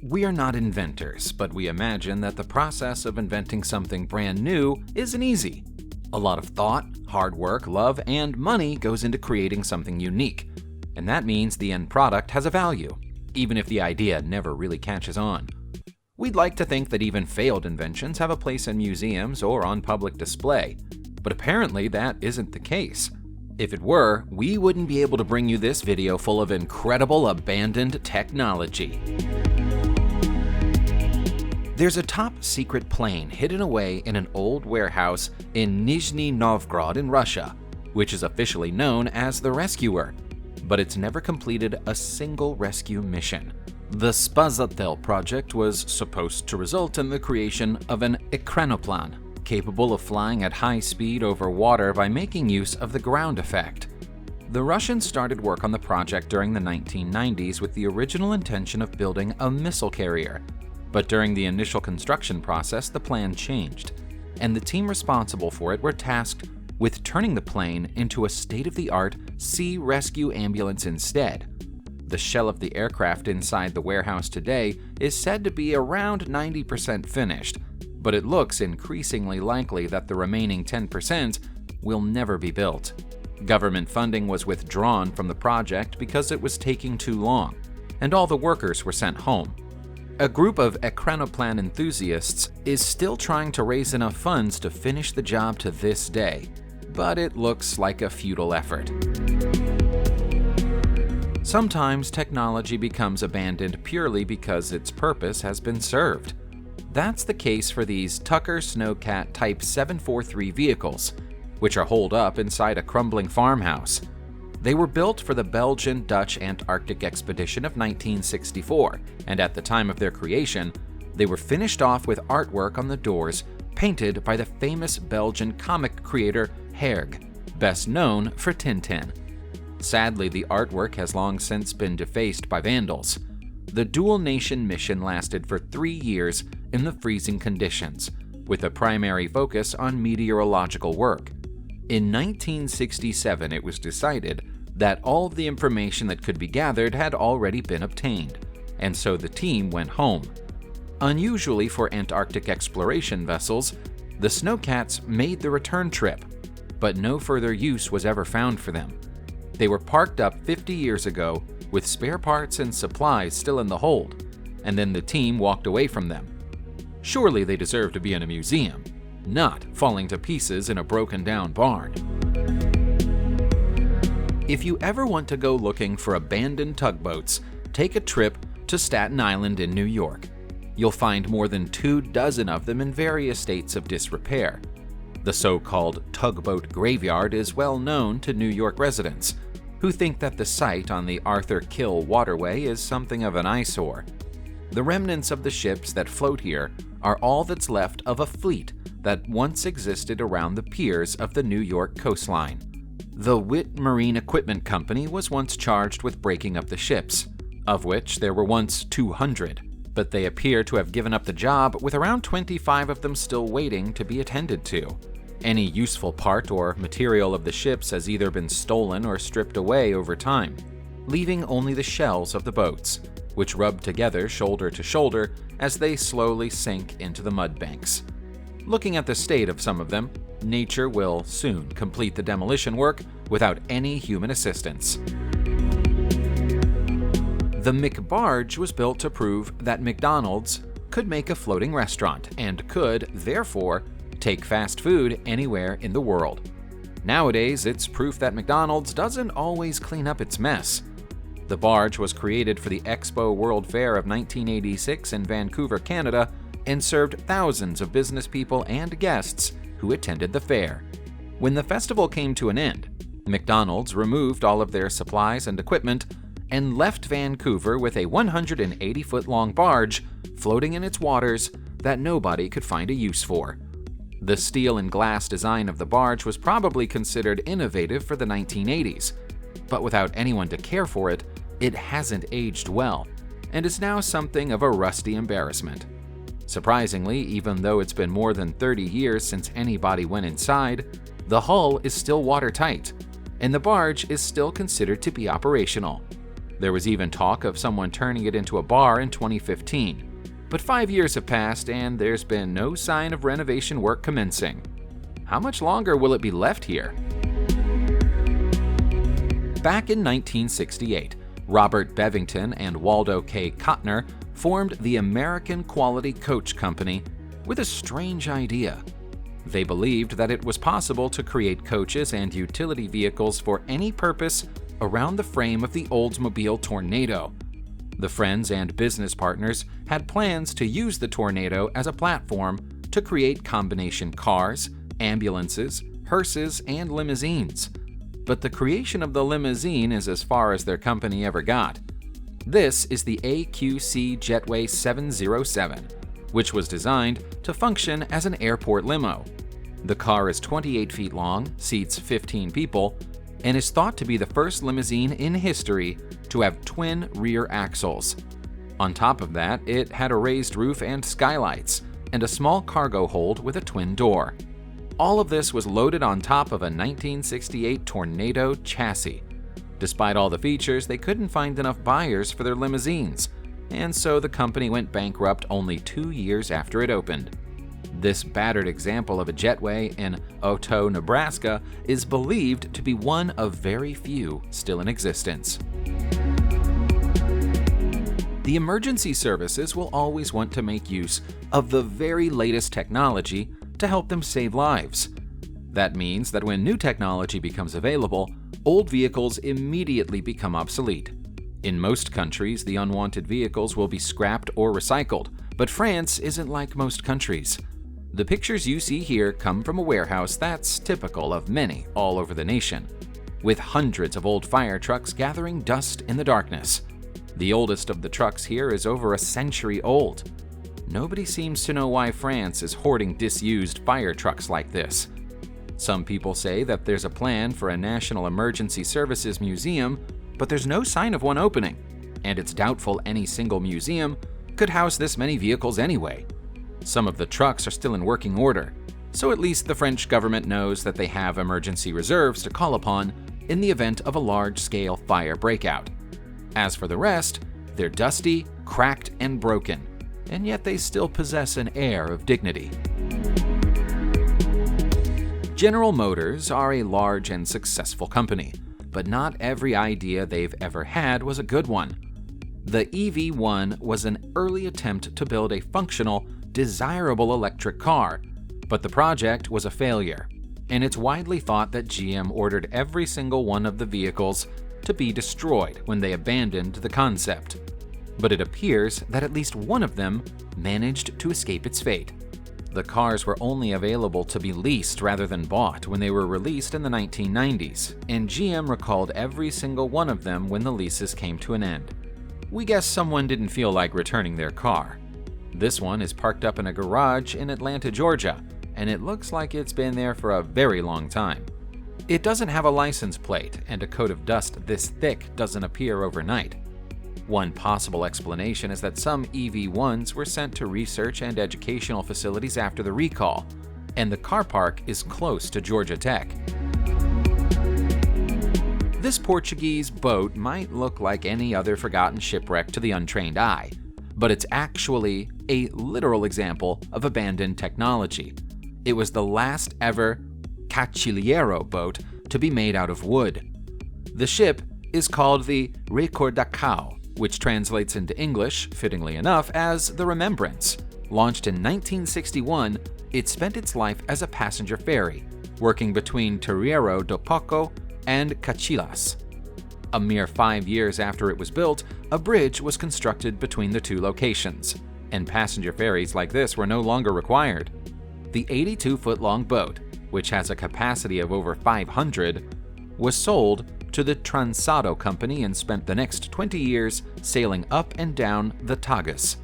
We are not inventors, but we imagine that the process of inventing something brand new isn't easy. A lot of thought, hard work, love, and money goes into creating something unique, and that means the end product has a value, even if the idea never really catches on. We'd like to think that even failed inventions have a place in museums or on public display, but apparently that isn't the case. If it were, we wouldn't be able to bring you this video full of incredible abandoned technology. There's a top-secret plane hidden away in an old warehouse in Nizhny Novgorod in Russia, which is officially known as the Rescuer, but it's never completed a single rescue mission. The Spazatel project was supposed to result in the creation of an ekranoplan, capable of flying at high speed over water by making use of the ground effect. The Russians started work on the project during the 1990s with the original intention of building a missile carrier. But during the initial construction process, the plan changed, and the team responsible for it were tasked with turning the plane into a state-of-the-art sea rescue ambulance instead. The shell of the aircraft inside the warehouse today is said to be around 90% finished, but it looks increasingly likely that the remaining 10% will never be built. Government funding was withdrawn from the project because it was taking too long, and all the workers were sent home. A group of ekranoplan enthusiasts is still trying to raise enough funds to finish the job to this day, but it looks like a futile effort. Sometimes technology becomes abandoned purely because its purpose has been served. That's the case for these Tucker SnoCat Type 743 vehicles, which are holed up inside a crumbling farmhouse. They were built for the Belgian-Dutch Antarctic expedition of 1964, and at the time of their creation, they were finished off with artwork on the doors painted by the famous Belgian comic creator Herg, best known for Tintin. Sadly, the artwork has long since been defaced by vandals. The dual-nation mission lasted for 3 years in the freezing conditions, with a primary focus on meteorological work. In 1967, it was decided that all of the information that could be gathered had already been obtained, and so the team went home. Unusually for Antarctic exploration vessels, the SnoCats made the return trip, but no further use was ever found for them. They were parked up 50 years ago with spare parts and supplies still in the hold, and then the team walked away from them. Surely they deserve to be in a museum, not falling to pieces in a broken-down barn. If you ever want to go looking for abandoned tugboats, take a trip to Staten Island in New York. You'll find more than 24 of them in various states of disrepair. The so-called Tugboat Graveyard is well known to New York residents, who think that the site on the Arthur Kill waterway is something of an eyesore. The remnants of the ships that float here are all that's left of a fleet that once existed around the piers of the New York coastline. The Witt Marine Equipment Company was once charged with breaking up the ships, of which there were once 200, but they appear to have given up the job with around 25 of them still waiting to be attended to. Any useful part or material of the ships has either been stolen or stripped away over time, leaving only the shells of the boats, which rub together shoulder to shoulder as they slowly sink into the mud banks. Looking at the state of some of them, nature will soon complete the demolition work without any human assistance. The McBarge was built to prove that McDonald's could make a floating restaurant and could, therefore, take fast food anywhere in the world. Nowadays, it's proof that McDonald's doesn't always clean up its mess. The barge was created for the Expo World Fair of 1986 in Vancouver, Canada, and served thousands of business people and guests who attended the fair. When the festival came to an end, McDonald's removed all of their supplies and equipment and left Vancouver with a 180-foot-long barge floating in its waters that nobody could find a use for. The steel and glass design of the barge was probably considered innovative for the 1980s, but without anyone to care for it, it hasn't aged well, and is now something of a rusty embarrassment. Surprisingly, even though it's been more than 30 years since anybody went inside, the hull is still watertight, and the barge is still considered to be operational. There was even talk of someone turning it into a bar in 2015. But 5 years have passed and there's been no sign of renovation work commencing. How much longer will it be left here? Back in 1968, Robert Bevington and Waldo K. Kottner formed the American Quality Coach Company with a strange idea. They believed that it was possible to create coaches and utility vehicles for any purpose around the frame of the Oldsmobile Tornado. The friends and business partners had plans to use the Tornado as a platform to create combination cars, ambulances, hearses, and limousines. But the creation of the limousine is as far as their company ever got. This is the AQC Jetway 707, which was designed to function as an airport limo. The car is 28 feet long, seats 15 people, and is thought to be the first limousine in history to have twin rear axles. On top of that, it had a raised roof and skylights, and a small cargo hold with a twin door. All of this was loaded on top of a 1968 Tornado chassis. Despite all the features, they couldn't find enough buyers for their limousines, and so the company went bankrupt only 2 years after it opened. This battered example of a jetway in Otoe, Nebraska, is believed to be one of very few still in existence. The emergency services will always want to make use of the very latest technology to help them save lives. That means that when new technology becomes available, old vehicles immediately become obsolete. In most countries, the unwanted vehicles will be scrapped or recycled, but France isn't like most countries. The pictures you see here come from a warehouse that's typical of many all over the nation, with hundreds of old fire trucks gathering dust in the darkness. The oldest of the trucks here is over a century old. Nobody seems to know why France is hoarding disused fire trucks like this. Some people say that there's a plan for a National Emergency Services Museum, but there's no sign of one opening, and it's doubtful any single museum could house this many vehicles anyway. Some of the trucks are still in working order, so at least the French government knows that they have emergency reserves to call upon in the event of a large-scale fire breakout. As for the rest, they're dusty, cracked, and broken, and yet they still possess an air of dignity. General Motors are a large and successful company, but not every idea they've ever had was a good one. The EV1 was an early attempt to build a functional, desirable electric car, but the project was a failure, and it's widely thought that GM ordered every single one of the vehicles to be destroyed when they abandoned the concept. But it appears that at least one of them managed to escape its fate. The cars were only available to be leased rather than bought when they were released in the 1990s, and GM recalled every single one of them when the leases came to an end. We guess someone didn't feel like returning their car. This one is parked up in a garage in Atlanta, Georgia, and it looks like it's been there for a very long time. It doesn't have a license plate, and a coat of dust this thick doesn't appear overnight. One possible explanation is that some EV1s were sent to research and educational facilities after the recall, and the car park is close to Georgia Tech. This Portuguese boat might look like any other forgotten shipwreck to the untrained eye, but it's actually a literal example of abandoned technology. It was the last ever cachilheiro boat to be made out of wood. The ship is called the Recordacao, which translates into English, fittingly enough, as the Remembrance. Launched in 1961, it spent its life as a passenger ferry, working between Terreiro do Paco and Caxilas. A mere 5 years after it was built, a bridge was constructed between the two locations, and passenger ferries like this were no longer required. The 82-foot-long boat, which has a capacity of over 500, was sold to the Trançado Company and spent the next 20 years sailing up and down the Tagus.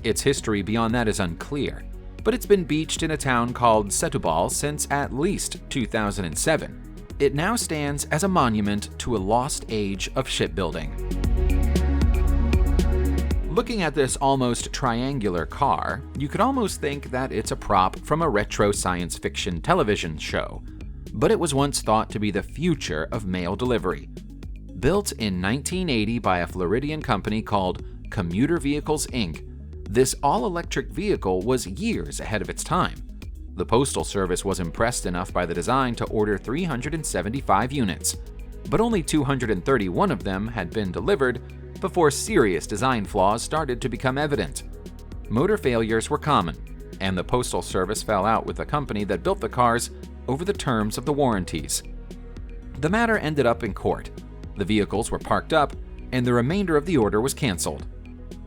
Its history beyond that is unclear, but it's been beached in a town called Setúbal since at least 2007. It now stands as a monument to a lost age of shipbuilding. Looking at this almost triangular car, you could almost think that it's a prop from a retro science fiction television show, but it was once thought to be the future of mail delivery. Built in 1980 by a Floridian company called Commuter Vehicles Inc., this all-electric vehicle was years ahead of its time. The Postal Service was impressed enough by the design to order 375 units, but only 231 of them had been delivered before serious design flaws started to become evident. Motor failures were common, and the Postal Service fell out with the company that built the cars over the terms of the warranties. The matter ended up in court. The vehicles were parked up, and the remainder of the order was canceled.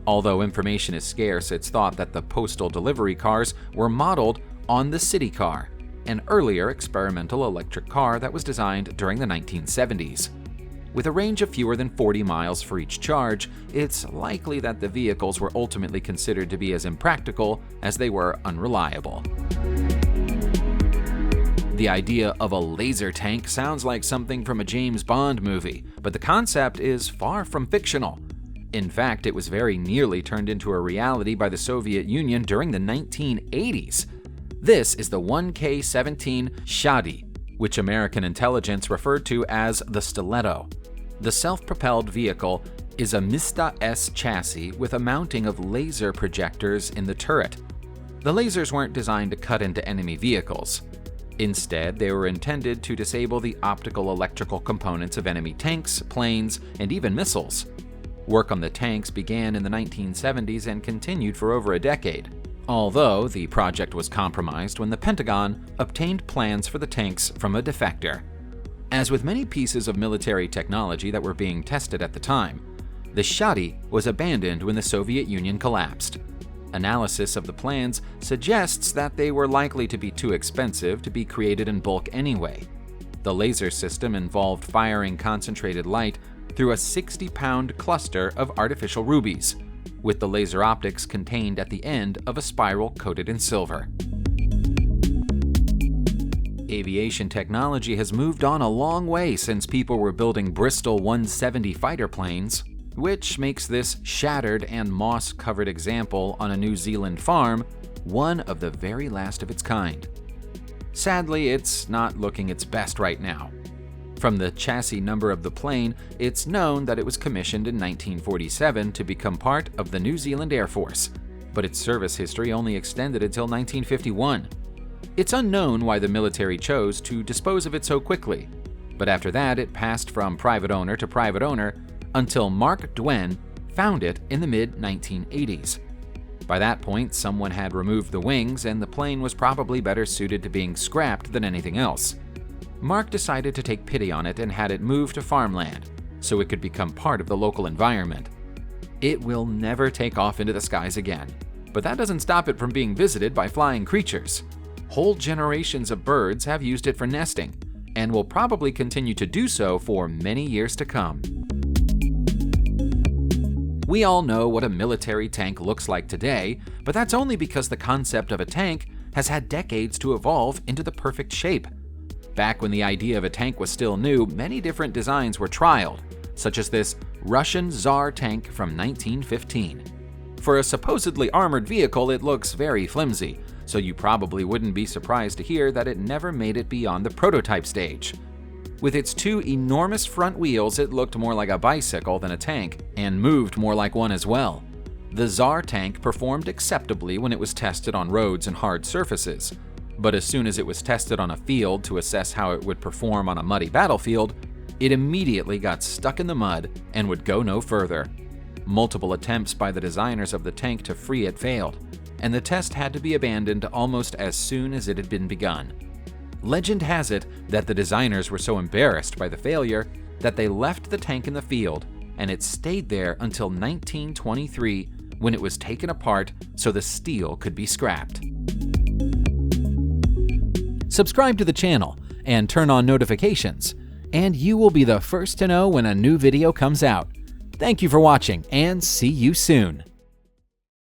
Although information is scarce, it's thought that the postal delivery cars were modeled on the City Car, an earlier experimental electric car that was designed during the 1970s. With a range of fewer than 40 miles for each charge, it's likely that the vehicles were ultimately considered to be as impractical as they were unreliable. The idea of a laser tank sounds like something from a James Bond movie, but the concept is far from fictional. In fact, it was very nearly turned into a reality by the Soviet Union during the 1980s. This is the 1K-17 Shadi, which American intelligence referred to as the Stiletto. The self-propelled vehicle is a Mista-S chassis with a mounting of laser projectors in the turret. The lasers weren't designed to cut into enemy vehicles. Instead, they were intended to disable the optical electrical components of enemy tanks, planes, and even missiles. Work on the tanks began in the 1970s and continued for over a decade, although the project was compromised when the Pentagon obtained plans for the tanks from a defector. As with many pieces of military technology that were being tested at the time, the Shadi was abandoned when the Soviet Union collapsed. Analysis of the plans suggests that they were likely to be too expensive to be created in bulk anyway. The laser system involved firing concentrated light through a 60-pound cluster of artificial rubies, with the laser optics contained at the end of a spiral coated in silver. Aviation technology has moved on a long way since people were building Bristol 170 fighter planes, which makes this shattered and moss-covered example on a New Zealand farm one of the very last of its kind. Sadly, it's not looking its best right now. From the chassis number of the plane, it's known that it was commissioned in 1947 to become part of the New Zealand Air Force, but its service history only extended until 1951. It's unknown why the military chose to dispose of it so quickly, but after that it passed from private owner to private owner until Mark Dwen found it in the mid-1980s. By that point, someone had removed the wings and the plane was probably better suited to being scrapped than anything else. Mark decided to take pity on it and had it moved to farmland, so it could become part of the local environment. It will never take off into the skies again, but that doesn't stop it from being visited by flying creatures. Whole generations of birds have used it for nesting, and will probably continue to do so for many years to come. We all know what a military tank looks like today, but that's only because the concept of a tank has had decades to evolve into the perfect shape. Back when the idea of a tank was still new, many different designs were trialed, such as this Russian Tsar Tank from 1915. For a supposedly armored vehicle, it looks very flimsy, so you probably wouldn't be surprised to hear that it never made it beyond the prototype stage. With its two enormous front wheels, it looked more like a bicycle than a tank, and moved more like one as well. The Tsar Tank performed acceptably when it was tested on roads and hard surfaces, but as soon as it was tested on a field to assess how it would perform on a muddy battlefield, it immediately got stuck in the mud and would go no further. Multiple attempts by the designers of the tank to free it failed, and the test had to be abandoned almost as soon as it had been begun. Legend has it that the designers were so embarrassed by the failure that they left the tank in the field, and it stayed there until 1923 when it was taken apart so the steel could be scrapped. Subscribe to the channel and turn on notifications, and you will be the first to know when a new video comes out. Thank you for watching, and see you soon.